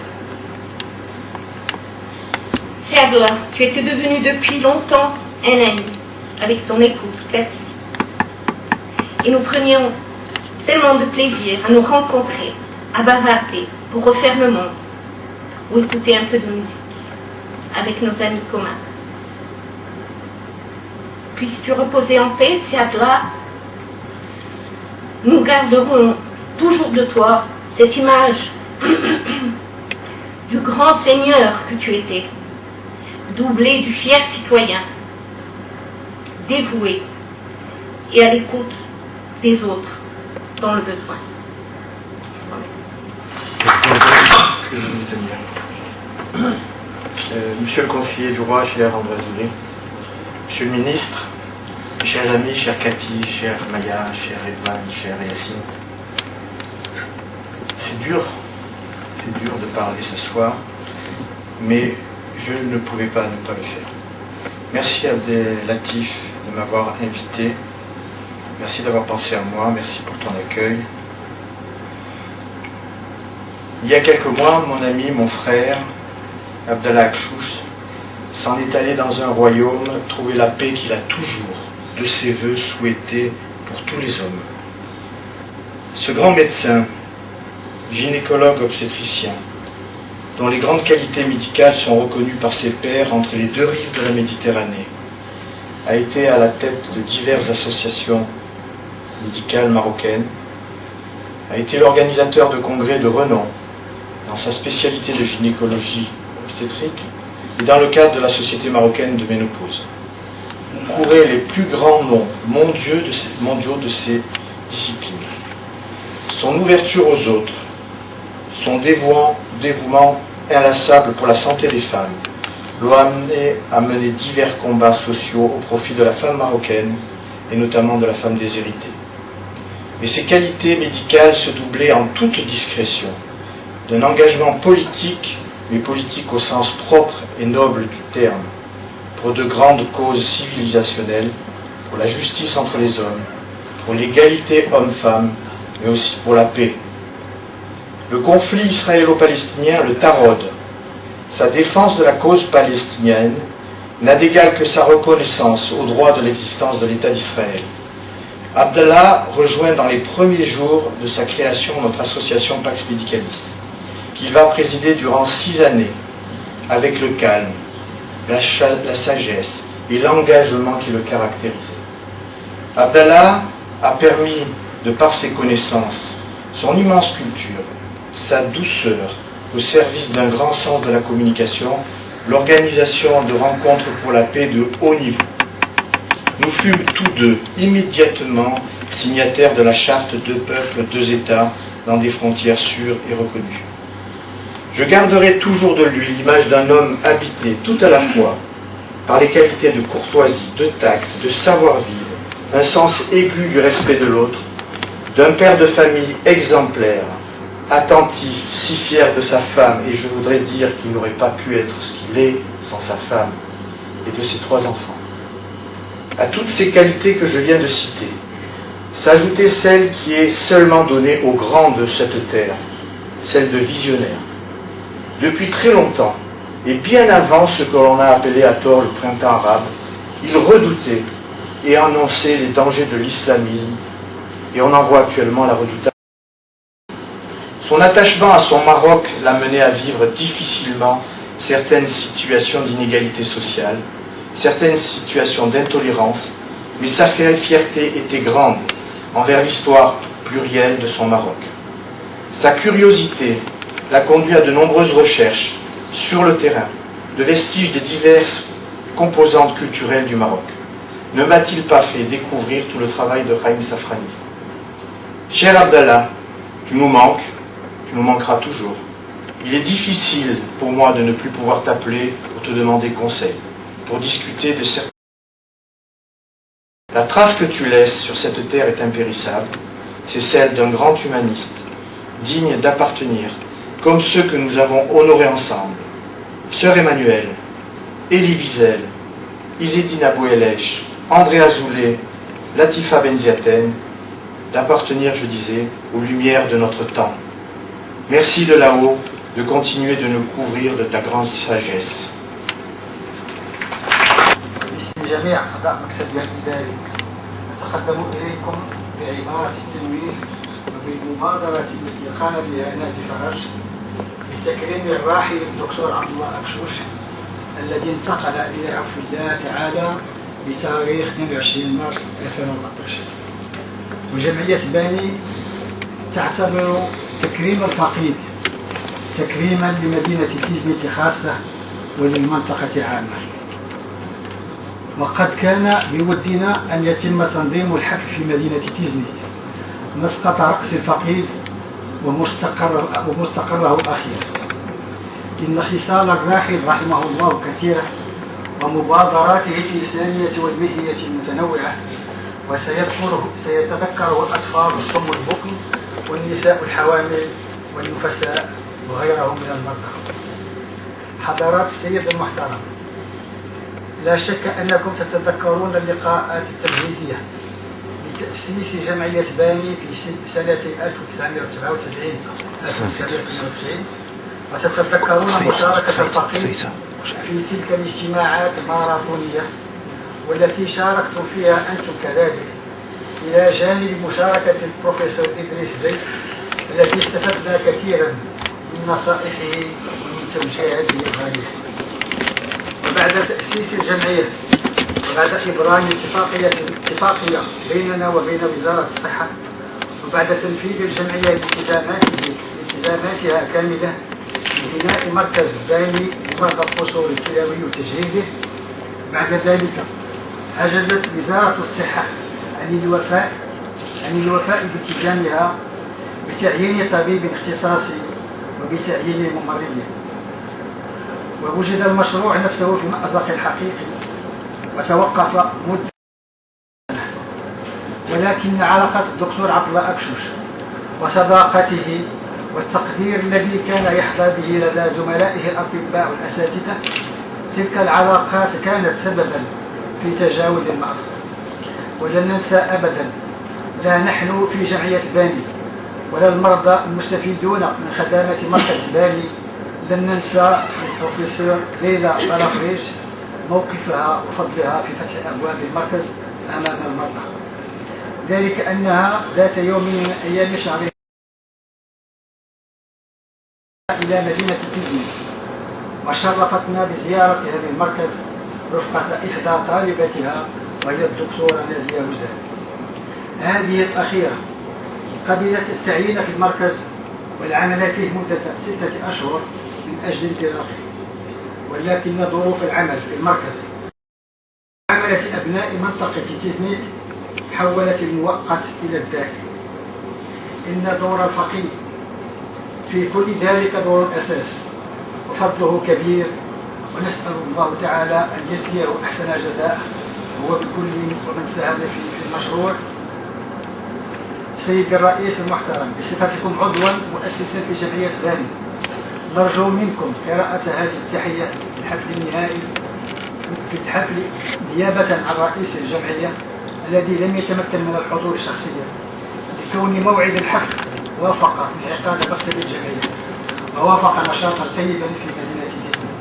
Siadla, tu étais devenu depuis longtemps un ami avec ton épouse Cathy. Et nous prenions tellement de plaisir à nous rencontrer, à bavarder pour refaire le monde ou écouter un peu de musique avec nos amis communs. Puisses-tu reposer en paix, Siadla. Nous garderons toujours de toi cette image du grand seigneur que tu étais, doublé du fier citoyen, dévoué et à l'écoute des autres dans le besoin. Monsieur le conseiller du roi, cher André Zoulé, Monsieur le ministre, chers amis, chère Cathy, chère Maya, cher Edman, cher Yacine, c'est dur de parler ce soir, mais je ne pouvais pas ne pas le faire. Merci Abdel Latif de m'avoir invité, merci d'avoir pensé à moi, merci pour ton accueil. Il y a quelques mois, mon ami, mon frère, Abdallah Akchous, s'en est allé dans un royaume trouver la paix qu'il a toujours, de ses voeux souhaités pour tous les hommes. Ce grand médecin, gynécologue obstétricien, dont les grandes qualités médicales sont reconnues par ses pairs entre les deux rives de la Méditerranée, a été à la tête de diverses associations médicales marocaines, a été l'organisateur de congrès de renom dans sa spécialité de gynécologie obstétrique et dans le cadre de la Société marocaine de ménopause. Courait les plus grands noms mondiaux de ces disciplines. Son ouverture aux autres, son dévouement inlassable pour la santé des femmes, l'ont amené à mener divers combats sociaux au profit de la femme marocaine et notamment de la femme déshéritée. Mais ces qualités médicales se doublaient en toute discrétion d'un engagement politique, mais politique au sens propre et noble du terme, pour de grandes causes civilisationnelles, pour la justice entre les hommes, pour l'égalité homme-femme, mais aussi pour la paix. Le conflit israélo-palestinien le taraude. Sa défense de la cause palestinienne n'a d'égal que sa reconnaissance au droit de l'existence de l'État d'Israël. Abdallah rejoint dans les premiers jours de sa création notre association Pax Medicalis, qu'il va présider durant 6 années, avec le calme, la sagesse et l'engagement qui le caractérisait. Abdallah a permis, de par ses connaissances, son immense culture, sa douceur, au service d'un grand sens de la communication, l'organisation de rencontres pour la paix de haut niveau. Nous fûmes tous deux immédiatement signataires de la charte deux peuples, deux États, dans des frontières sûres et reconnues. Je garderai toujours de lui l'image d'un homme habité tout à la fois par les qualités de courtoisie, de tact, de savoir-vivre, un sens aigu du respect de l'autre, d'un père de famille exemplaire, attentif, si fier de sa femme, et je voudrais dire qu'il n'aurait pas pu être ce qu'il est sans sa femme, et de ses 3 enfants. À toutes ces qualités que je viens de citer, s'ajoutait celle qui est seulement donnée aux grands de cette terre, celle de visionnaire. Depuis très longtemps, et bien avant ce que l'on a appelé à tort le printemps arabe, il redoutait et annonçait les dangers de l'islamisme, et on en voit actuellement la redoutable. Son attachement à son Maroc l'a mené à vivre difficilement certaines situations d'inégalité sociale, certaines situations d'intolérance, mais sa fierté était grande envers l'histoire plurielle de son Maroc. Sa curiosité l'a conduit à de nombreuses recherches sur le terrain, de vestiges des diverses composantes culturelles du Maroc. Ne m'a-t-il pas fait découvrir tout le travail de Haïm Safrani? Cher Abdallah, tu nous manques, tu nous manqueras toujours. Il est difficile pour moi de ne plus pouvoir t'appeler pour te demander conseil, pour discuter de certaines... La trace que tu laisses sur cette terre est impérissable. C'est celle d'un grand humaniste, digne d'appartenir, comme ceux que nous avons honorés ensemble. Sœur Emmanuelle, Elie Wiesel, Izzedine Abou Elesh, André Azoulay, Latifa Benziaten, d'appartenir, je disais, aux lumières de notre temps. Merci de là-haut de continuer de nous couvrir de ta grande sagesse. جميع أعضاء مكتب الإداري أتقدم إليكم بعبارة التنويه وبالمبادرة التي قام بها نادي فرج بتكريم الراحل الدكتور عبد الله أكشوش الذي انتقل إلى عفو الله تعالى بتاريخ 22 مارس 2014. وجمعية باني تعتبر تكريم الفقيد تكريما لمدينة تيزنيت خاصة وللمنطقة عامة. وقد كان بودنا أن يتم تنظيم الحفل في مدينة تيزنيت مسقط رقص الفقيد ومستقره الأخير. إن خصال الراحل رحمه الله كثيرة ومبادراته الإنسانية والمهنية المتنوعة، وسيتذكره الأطفال الصم البكم والنساء الحوامل والنفساء وغيرهم من المرضى. حضرات السيد المحترم، لا شك أنكم تتذكرون اللقاءات التمهيدية لتأسيس جمعية باني في سنة 1997 وتتذكرون مشاركة الفقيد في تلك الاجتماعات الماراثونية والتي شاركتم فيها أنتم كذلك، إلى جانب مشاركة البروفيسور إدريس زيد التي استفدنا كثيرا من نصائحه ومن توجيهاته الغالية. وبعد تأسيس الجمعية وبعد إبرام اتفاقية بيننا وبين وزارة الصحة وبعد تنفيذ الجمعية التزاماتها كاملة ببناء مركز باني لمرضى القصور الكلوي وتجهيزه، بعد ذلك عجزت وزارة الصحة عن الوفاء بالتزامها بتعيين طبيب اختصاصي وبتعيين ممرضة، ووجد المشروع نفسه في مأزق الحقيقي وتوقف مدة. ولكن علاقة الدكتور عبد الله أكشوش وصداقته والتقدير الذي كان يحظى به لدى زملائه الأطباء والأساتذة، تلك العلاقات كانت سببا في تجاوز المأزق. ولن ننسى أبدا، لا نحن في جمعية باني ولا المرضى المستفيدون من خدمات مركز باني لن ننسى البروفيسور ليلى بلافريج موقفها وفضلها في فتح أبواب المركز أمام المرضى، ذلك أنها ذات يوم من أيام شهر إلى مدينة تيزني وشرفتنا بزيارة هذا المركز رفقة إحدى طالباتها وهي الدكتورة نادية وزان. هذه الأخيرة قبلت التعيين في المركز والعمل فيه مدة 6 أشهر من أجل انطلاقه، ولكن ظروف العمل في المركز عملت أبناء منطقة تيزنيت حولت المؤقت إلى الدائم. إن دور الفقيه في كل ذلك دور أساس وفضله كبير، ونسأل الله تعالى أن يجزيه أحسن جزاء هو بكل ومن ساهم في المشروع. سيدي الرئيس المحترم، بصفتكم عضوا مؤسسا في جمعية باني، نرجو منكم قراءة هذه التحية في الحفل النهائي في الحفل نيابة عن رئيس الجمعية الذي لم يتمكن من الحضور شخصيا لكون موعد الحفل وافق انعقاد مكتب الجمعية ووافق نشاطا طيبا في مدينة تيزني.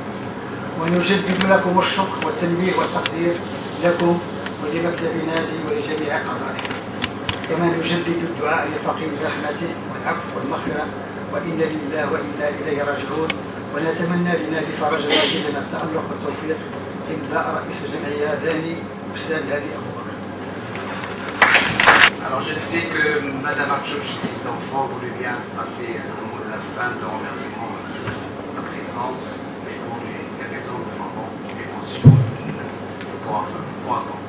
ونجدد لكم الشكر والتنبيه والتقدير لكم ولمكتب نادي ولجميع أعضائه، كما نجدد الدعاء لفقيه برحمته والعفو والمغفرة، وإنا لله وإنا إليه راجعون. ونتمنى لنادي فرج المزيد من التألق والتوفيق إمضاء رئيس الجمعية داني أستاذ هادي أبو بكر. Alors je disais que Madame Akchouch, ses enfants voulaient bien passer un mot de la fin de remerciement de la présence, mais pour les raisons de maman, l'émotion, pour avant.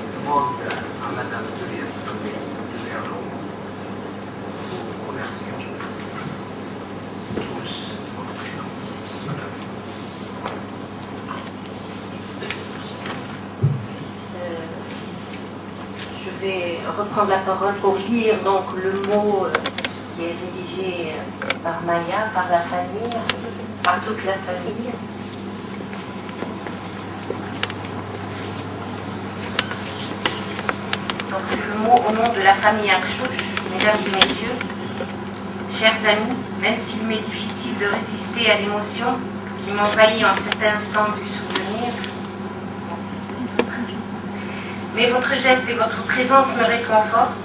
Je demande à Madame Tobias de faire le mot. Nous vous remercions tous de votre présence. Madame. Je vais reprendre la parole pour lire donc le mot qui est rédigé par Maya, par la famille, par toute la famille. Donc c'est le mot au nom de la famille Akchouch. Mesdames et messieurs, chers amis, même s'il m'est difficile de résister à l'émotion qui m'envahit en cet instant du souvenir, mais votre geste et votre présence me réconfortent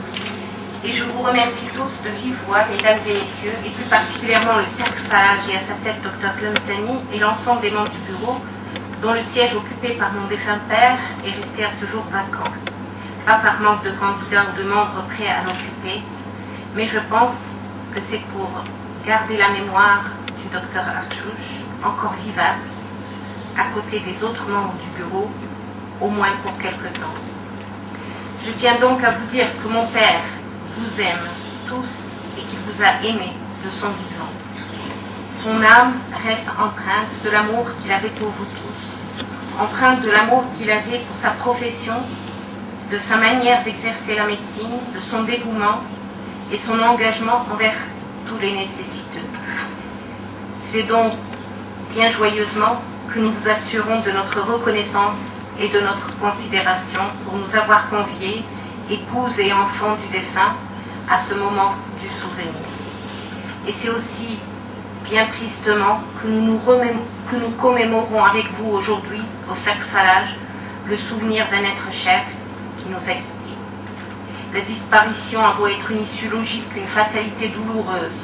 et je vous remercie tous de vive voix, mesdames et messieurs, et plus particulièrement le cercle Farage et à sa tête Dr Tlemceni et l'ensemble des membres du bureau, dont le siège occupé par mon défunt père est resté à ce jour vacant. Pas par manque de candidats ou de membres prêts à l'occuper, mais je pense que c'est pour garder la mémoire du Dr Akchouch encore vivace, à côté des autres membres du bureau, au moins pour quelque temps. Je tiens donc à vous dire que mon père vous aime tous et qu'il vous a aimé de son vivant. Son âme reste empreinte de l'amour qu'il avait pour vous tous, empreinte de l'amour qu'il avait pour sa profession, de sa manière d'exercer la médecine, de son dévouement et son engagement envers tous les nécessiteux. C'est donc bien joyeusement que nous vous assurons de notre reconnaissance et de notre considération pour nous avoir conviés, épouses et enfants du défunt, à ce moment du souvenir. Et c'est aussi bien tristement que nous commémorons avec vous aujourd'hui, au cercle Farage, le souvenir d'un être cher qui nous a quittés. La disparition a beau être une issue logique, une fatalité douloureuse,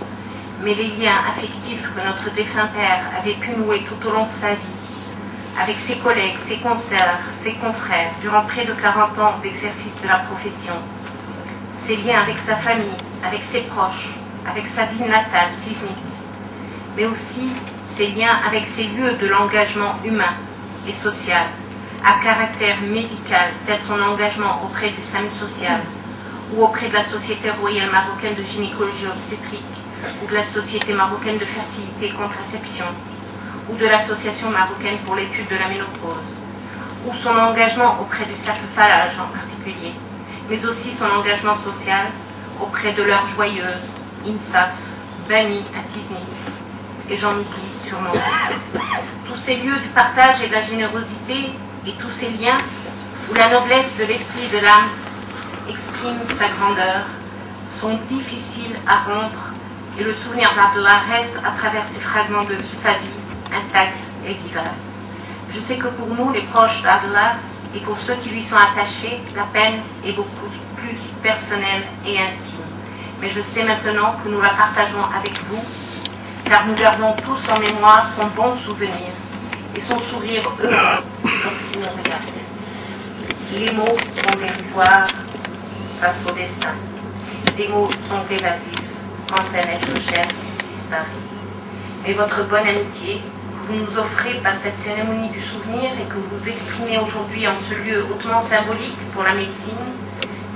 mais les liens affectifs que notre défunt père avait pu nouer tout au long de sa vie, avec ses collègues, ses consoeurs, ses confrères, durant près de 40 ans d'exercice de la profession, ses liens avec sa famille, avec ses proches, avec sa ville natale, Tiznit, mais aussi ses liens avec ces lieux de l'engagement humain et social, à caractère médical, tel son engagement auprès du SAMU social, ou auprès de la Société royale marocaine de gynécologie obstétrique, ou de la Société marocaine de fertilité et contraception, ou de l'Association marocaine pour l'étude de la ménopause, ou son engagement auprès du cercle Farage en particulier, mais aussi son engagement social auprès de leurs joyeuses, INSAF, Bani à Tizni, et j'en oublie sûrement. Tous ces lieux du partage et de la générosité et tous ces liens où la noblesse de l'esprit et de l'âme exprime sa grandeur sont difficiles à rompre et le souvenir d'Abdallah reste à travers ces fragments de sa vie intacte et vivace. Je sais que pour nous, les proches d'Abdallah, et pour ceux qui lui sont attachés, la peine est beaucoup plus personnelle et intime. Mais je sais maintenant que nous la partageons avec vous, car nous gardons tous en mémoire son bon souvenir et son sourire heureux lorsqu'il nous regardait. Les mots sont dérisoires face au destin. Les mots sont évasifs quand un être cher disparaît. Mais votre bonne amitié, que vous nous offrez par cette cérémonie du souvenir et que vous exprimez aujourd'hui en ce lieu hautement symbolique pour la médecine,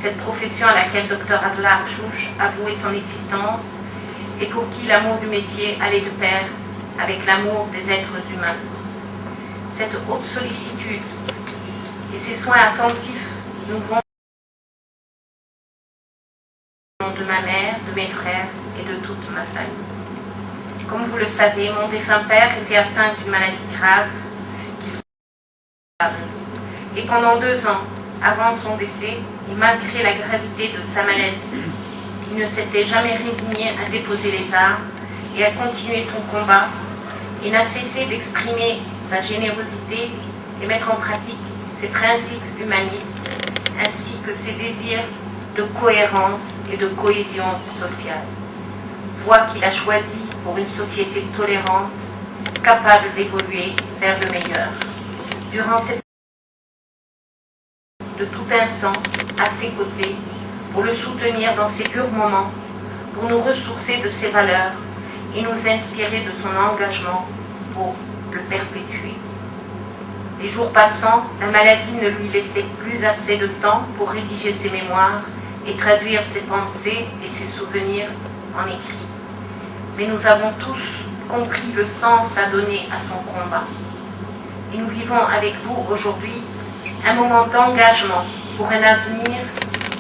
cette profession à laquelle Dr Abdallah Akchouch a voué son existence et pour qui l'amour du métier allait de pair avec l'amour des êtres humains. Cette haute sollicitude et ces soins attentifs nous vont de ma mère, de mes frères et de toute ma famille. Comme vous le savez, mon défunt père était atteint d'une maladie grave et pendant 2 ans avant son décès, et malgré la gravité de sa maladie, il ne s'était jamais résigné à déposer les armes et à continuer son combat et n'a cessé d'exprimer sa générosité et mettre en pratique ses principes humanistes ainsi que ses désirs de cohérence et de cohésion sociale. Voie qu'il a choisie pour une société tolérante, capable d'évoluer vers le meilleur. Durant cette de tout instant à ses côtés, pour le soutenir dans ses durs moments, pour nous ressourcer de ses valeurs et nous inspirer de son engagement pour le perpétuer. Les jours passant, la maladie ne lui laissait plus assez de temps pour rédiger ses mémoires et traduire ses pensées et ses souvenirs en écrit. Mais nous avons tous compris le sens à donner à son combat. Et nous vivons avec vous aujourd'hui un moment d'engagement pour un avenir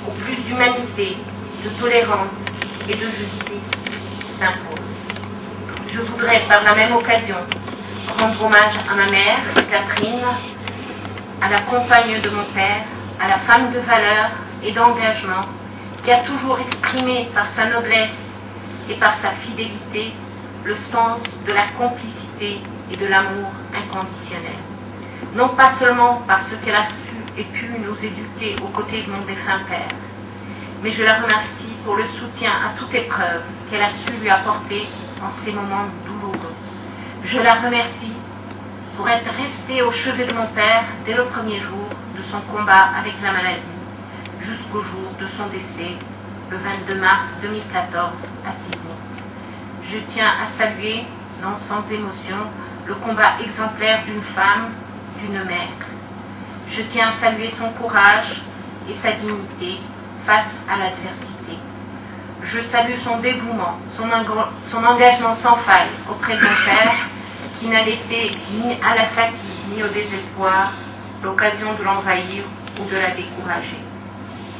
où plus d'humanité, de tolérance et de justice s'impose. Je voudrais par la même occasion rendre hommage à ma mère, Catherine, à la compagne de mon père, à la femme de valeur et d'engagement qui a toujours exprimé par sa noblesse et par sa fidélité le sens de la complicité et de l'amour inconditionnel. Non pas seulement parce qu'elle a su et pu nous éduquer aux côtés de mon défunt père, mais je la remercie pour le soutien à toute épreuve qu'elle a su lui apporter en ces moments douloureux. Je la remercie pour être restée au chevet de mon père dès le premier jour de son combat avec la maladie, jusqu'au jour de son décès, le 22 mars 2014 à Tizni. Je tiens à saluer, non sans émotion, le combat exemplaire d'une femme, d'une mère. Je tiens à saluer son courage et sa dignité face à l'adversité. Je salue son dévouement, son engagement sans faille auprès de mon père, qui n'a laissé ni à la fatigue ni au désespoir l'occasion de l'envahir ou de la décourager.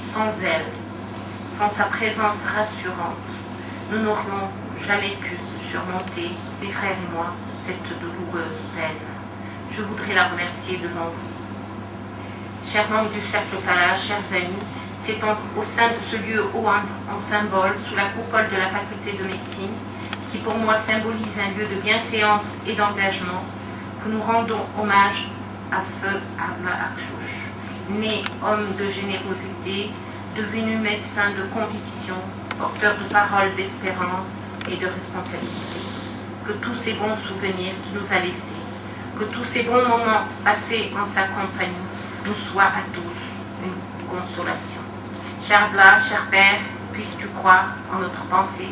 Sans elle, sans sa présence rassurante, nous n'aurions jamais pu surmonter, mes frères et moi, cette douloureuse peine. Je voudrais la remercier devant vous. Chers membres du Cercle Talage, chers amis, c'est au sein de ce lieu haut en symbole, sous la coupole de la faculté de médecine, qui pour moi symbolise un lieu de bienséance et d'engagement, que nous rendons hommage à Feu Abdallah Akchouch, né homme de générosité, devenu médecin de conviction, porteur de paroles d'espérance et de responsabilité. Que tous ces bons souvenirs qu'il nous a laissés, que tous ces bons moments passés en sa compagnie nous soient à tous une consolation. Cher Abdallah, cher Père, puisses-tu croire en notre pensée